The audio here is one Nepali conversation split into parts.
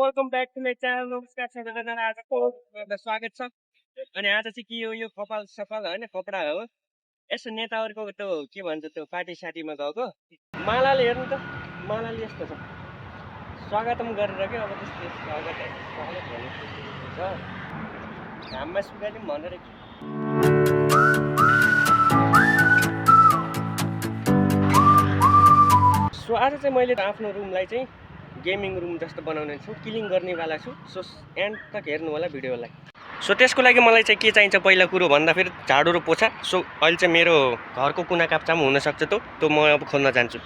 Welcome back to my channel. नमस्कार सबैजना, आजको स्वागत छ। अनि आज चाहिँ के हो, यो कपाल सपाल होइन, कपडा हो। यसो नेताहरूको त्यो के भन्छ, त्यो पार्टी साटीमा गएको मालाले हेर्नु त, मालाले यस्तो छ स्वागतम गरेर क्या। अब त्यस्तो स्वागत भन्नु छ, घाममा सुकाइदिउँ भनेर। सो आज चाहिँ मैले आफ्नो रुमलाई चाहिँ गेमिङ रुम जस्तो बनाउने छु, क्लिन गर्नेवाला छु। सो एन्ड तक हेर्नु होला भिडियोलाई। सो त्यसको लागि मलाई चाहिँ के चाहिन्छ पहिला कुरो भन्दाखेरि झाडु र पोछा। सो अहिले चाहिँ मेरो घरको कुना काप्चामा हुनसक्छ त्यो म अब खोल्न जान्छु।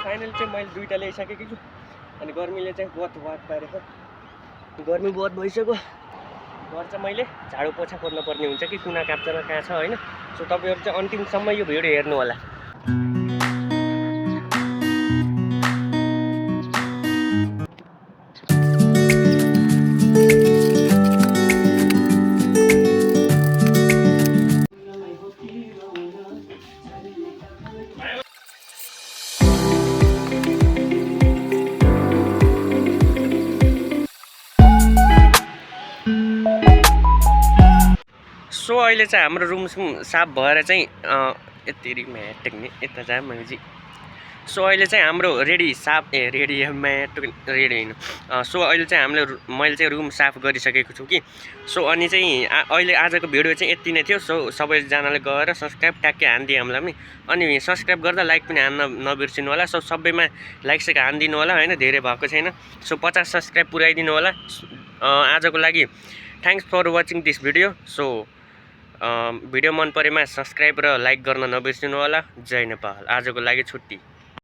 फाइनली चाहिँ मैले दुईवटा ल्याइसकेको छु। अनि गर्मीले चाहिँ बहुत पारेको, गर्मी बहुत भइसक्यो। घर चाहिँ मैले झाडु पोछा खोज्न पर्ने हुन्छ कि कुना काप्चामा कहाँ छ होइन। सो तपाईँहरू चाहिँ अन्तिमसम्म यो भिडियो हेर्नु होला। सो अहिले चाहिँ हाम्रो रुम साफ भएर चाहिँ यति म्याट यता जा मैले। सो अहिले चाहिँ हाम्रो रेडी साफ रेडी म्याट रेडी होइन। सो अहिले चाहिँ मैले चाहिँ रुम साफ गरिसकेको छु कि। सो अनि चाहिँ अहिले आजको भिडियो चाहिँ यति नै थियो। सो सबैजनाले गएर सब्सक्राइब ट्याक्कै हानिदियो हामीलाई पनि। अनि सब्सक्राइब गर्दा लाइक पनि हान्न नबिर्सिनु होला। सो सबैमा लाइक सेक हानिदिनु होला होइन, धेरै भएको छैन। सो 50 सब्सक्राइब पुऱ्याइदिनु होला आजको लागि। Thanks for watching this video. So video मन परेमा सब्सक्राइब र लाइक गर्न नबिर्सिनु होला। जय नेपाल। आजको लागि छुट्टी।